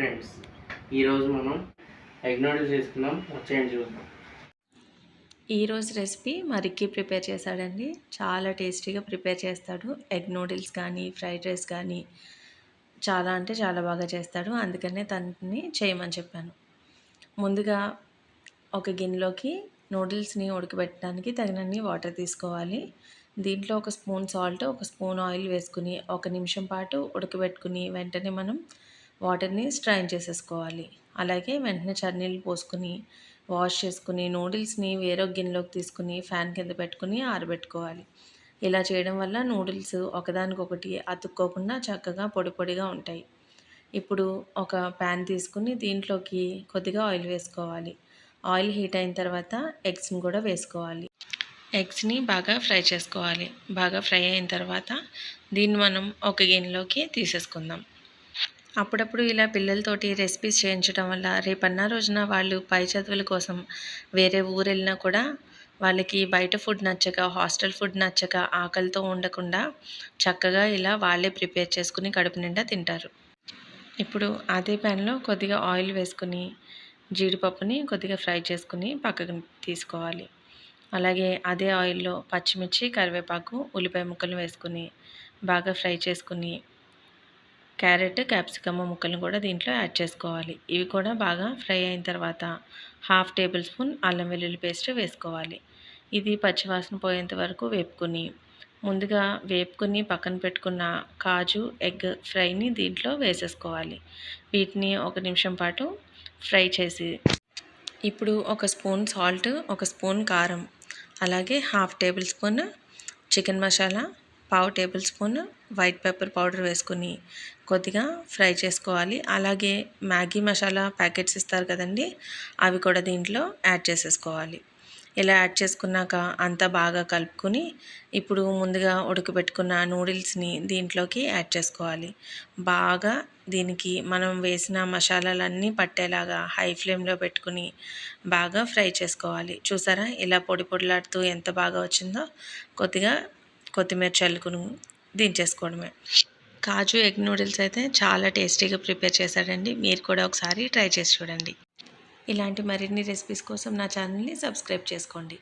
Friends, ఈరోజు మనం egg noodles చేసుకుందాం. వచ్చేయండి చూద్దాం. ఈరోజు రెసిపీ మా రిక్కీ ప్రిపేర్ చేశాడండి. చాలా టేస్టీగా ప్రిపేర్ చేస్తాడు. ఎగ్ నూడిల్స్ కానీ ఫ్రైడ్ రైస్ కానీ చాలా అంటే చాలా బాగా చేస్తాడు. అందుకనే తనని చేయమని చెప్పాను. ముందుగా ఒక గిన్నెలోకి నూడిల్స్ని ఉడకబెట్టడానికి తగినన్ని వాటర్ తీసుకోవాలి. దీంట్లో ఒక స్పూన్ సాల్ట్, ఒక స్పూన్ ఆయిల్ వేసుకుని 1 నిమిషం పాటు ఉడకబెట్టుకుని వెంటనే మనం వాటర్ని స్ట్రైన్ చేసేసుకోవాలి. అలాగే వెంటనే చన్నీళ్ళు పోసుకుని వాష్ చేసుకుని నూడిల్స్ని వేరొక గిన్నెలోకి తీసుకుని ఫ్యాన్ కింద పెట్టుకుని ఆరబెట్టుకోవాలి. ఇలా చేయడం వల్ల నూడిల్స్ ఒకదానికొకటి అతుక్కోకుండా చక్కగా పొడి పొడిగా ఉంటాయి. ఇప్పుడు ఒక ప్యాన్ తీసుకుని దీంట్లోకి కొద్దిగా ఆయిల్ వేసుకోవాలి. ఆయిల్ హీట్ అయిన తర్వాత ఎగ్స్ని కూడా వేసుకోవాలి. ఎగ్స్ని బాగా ఫ్రై చేసుకోవాలి. బాగా ఫ్రై అయిన తర్వాత దీన్ని మనం ఒక గిన్నెలోకి తీసేసుకుందాం. అప్పుడప్పుడు ఇలా పిల్లలతోటి రెసిపీస్ చేయించడం వల్ల రేపన్న రోజున వాళ్ళు పై చదువుల కోసం వేరే ఊరు వెళ్ళినా కూడా వాళ్ళకి బయట ఫుడ్ నచ్చక, హాస్టల్ ఫుడ్ నచ్చక ఆకలితో ఉండకుండా చక్కగా ఇలా వాళ్ళే ప్రిపేర్ చేసుకుని కడుపు నిండా తింటారు. ఇప్పుడు అదే ప్యాన్లో కొద్దిగా ఆయిల్ వేసుకుని జీడిపప్పుని కొద్దిగా ఫ్రై చేసుకుని పక్కకు తీసుకోవాలి. అలాగే అదే ఆయిల్లో పచ్చిమిర్చి, కరివేపాకు, ఉల్లిపాయ ముక్కలు వేసుకుని బాగా ఫ్రై చేసుకుని క్యారెట్, క్యాప్సికమ్ ముక్కలను కూడా దీంట్లో యాడ్ చేసుకోవాలి. ఇవి కూడా బాగా ఫ్రై అయిన తర్వాత 1/2 టేబుల్ స్పూన్ అల్లం వెల్లుల్లి పేస్ట్ వేసుకోవాలి. ఇది పచ్చివాసన పోయేంత వరకు ముందుగా వేపుకుని పక్కన పెట్టుకున్న కాజు, ఎగ్ ఫ్రైని దీంట్లో వేసేసుకోవాలి. వీటిని 1 నిమిషం పాటు ఫ్రై చేసి ఇప్పుడు 1 స్పూన్ సాల్ట్, 1 స్పూన్ కారం, అలాగే 1/2 table spoon chicken masala, 1/2 table spoon white pepper powder వేసుకుని కొద్దిగా ఫ్రై చేసుకోవాలి. అలాగే మ్యాగీ మసాలా ప్యాకెట్స్ ఇస్తారు కదండి, అవి కూడా దీంట్లో యాడ్ చేసేసుకోవాలి. ఇలా యాడ్ చేసుకున్నాక అంతా బాగా కలుపుకొని ఇప్పుడు ముందుగా ఉడకబెట్టుకున్న నూడిల్స్ని దీంట్లోకి యాడ్ చేసుకోవాలి. బాగా దీనికి మనం వేసిన మసాలాలన్నీ పట్టేలాగా హై ఫ్లేమ్లో పెట్టుకుని బాగా ఫ్రై చేసుకోవాలి. చూసారా ఇలా పొడి పొడిలాడుతూ ఎంత బాగా వచ్చిందో. కొద్దిగా కొత్తిమీర చల్లుకుని దించేసుకోవడమే. కాజు ఎగ్ నూడిల్స్ అయితే చాలా టేస్టీగా ప్రిపేర్ చేశాడండి. మీరు కూడా ఒకసారి ట్రై చేసి చూడండి. ఇలాంటి మరిన్ని రెసిపీస్ కోసం నా ఛానల్ని సబ్స్క్రైబ్ చేసుకోండి.